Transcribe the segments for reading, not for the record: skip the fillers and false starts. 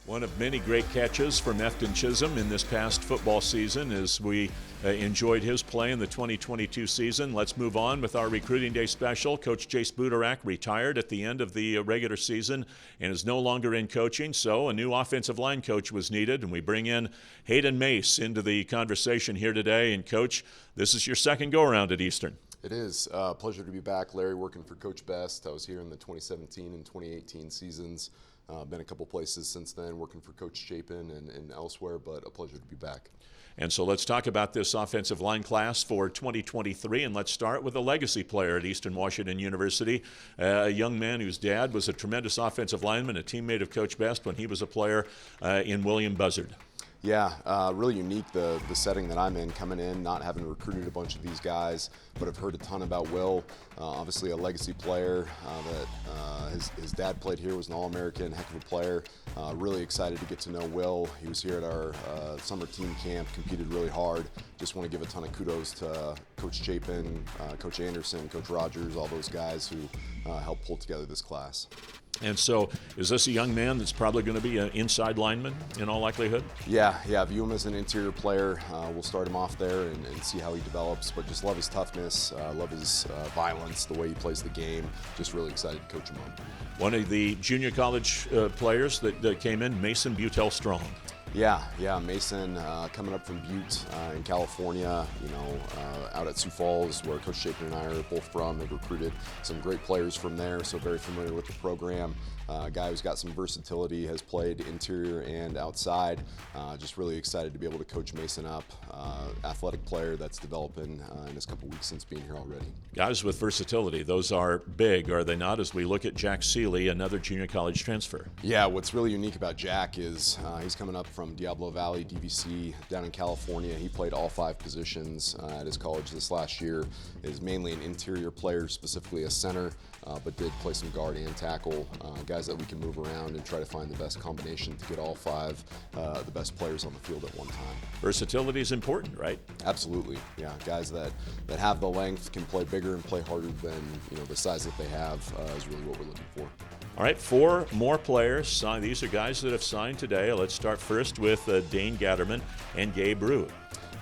One of many great catches from Efton Chisholm in this past football season as we enjoyed his play in the 2022 season. Let's move on with our Recruiting Day special. Coach Jace Budarak retired at the end of the regular season and is no longer in coaching, so a new offensive line coach was needed, and we bring in Hayden Mace into the conversation here today. And Coach, this is your second go-around at Eastern. It is a pleasure to be back, Larry, working for Coach Best. I was here in the 2017 and 2018 seasons. Been a couple places since then, working for Coach Chapin and elsewhere, but a pleasure to be back. And so let's talk about this offensive line class for 2023, and let's start with a legacy player at Eastern Washington University, a young man whose dad was a tremendous offensive lineman, a teammate of Coach Best when he was a player in William Buzzard. Yeah, really unique, the setting that I'm in, coming in, not having recruited a bunch of these guys, but I've heard a ton about Will. Obviously a legacy player that his dad played here, was an All-American, heck of a player. Really excited to get to know Will. He was here at our summer team camp, competed really hard. Just want to give a ton of kudos to Coach Chapin, Coach Anderson, Coach Rogers, all those guys who helped pull together this class. And so, is this a young man that's probably going to be an inside lineman in all likelihood? Yeah, view him as an interior player. We'll start him off there and see how he develops, but just love his toughness, love his violence, the way he plays the game. Just really excited to coach him up. One of the junior college players that came in, Mason Butel Strong. Yeah, Mason coming up from Butte in California, out at Sioux Falls where Coach Chapin and I are both from. Have recruited some great players from there, so very familiar with the program. A guy who's got some versatility, has played interior and outside. Just really excited to be able to coach Mason up. Athletic player that's developing in his couple weeks since being here already. Guys with versatility, those are big, are they not, as we look at Jack Seeley, another junior college transfer? Yeah, what's really unique about Jack is he's coming up from Diablo Valley, DVC, down in California. He played all 5 positions at his college this last year. Is mainly an interior player, specifically a center, but did play some guard and tackle. Guys that we can move around and try to find the best combination to get all 5 the best players on the field at one time. Versatility is important, right? Absolutely, yeah. Guys that have the length, can play bigger and play harder than the size that they have is really what we're looking for. All right, 4 more players signed. These are guys that have signed today. Let's start first with Dane Gatterman and Gabe Rue.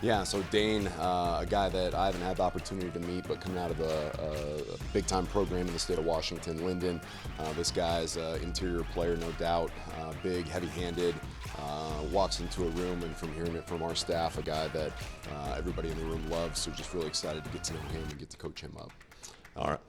Yeah, so Dane, a guy that I haven't had the opportunity to meet, but coming out of a big-time program in the state of Washington, Linden. This guy's an interior player, no doubt, big, heavy-handed, walks into a room, and from hearing it from our staff, a guy that everybody in the room loves, so just really excited to get to know him and get to coach him up. All right.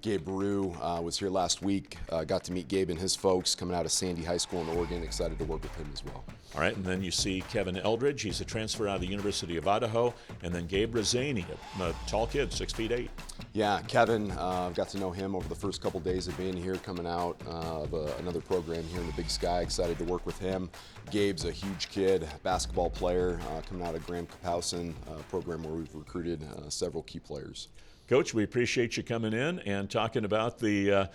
Gabe Rue was here last week. Got to meet Gabe and his folks coming out of Sandy High School in Oregon. Excited to work with him as well. All right, and then you see Kevin Eldridge. He's a transfer out of the University of Idaho. And then Gabe Razzani, a tall kid, 6'8". Yeah, Kevin, got to know him over the first couple days of being here, coming out of another program here in the Big Sky. Excited to work with him. Gabe's a huge kid, basketball player, coming out of Graham Kapowson, program where we've recruited several key players. Coach, we appreciate you coming in and talking about the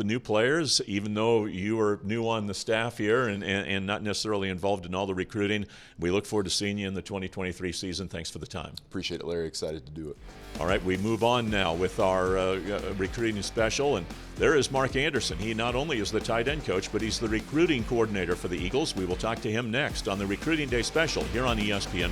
new players. Even though you are new on the staff here and not necessarily involved in all the recruiting, we look forward to seeing you in the 2023 season. Thanks for the time. Appreciate it, Larry. Excited to do it. All right, we move on now with our recruiting special, and there is Marc Anderson. He not only is the tight end coach, but he's the recruiting coordinator for the Eagles. We will talk to him next on the Recruiting Day special here on ESPN+.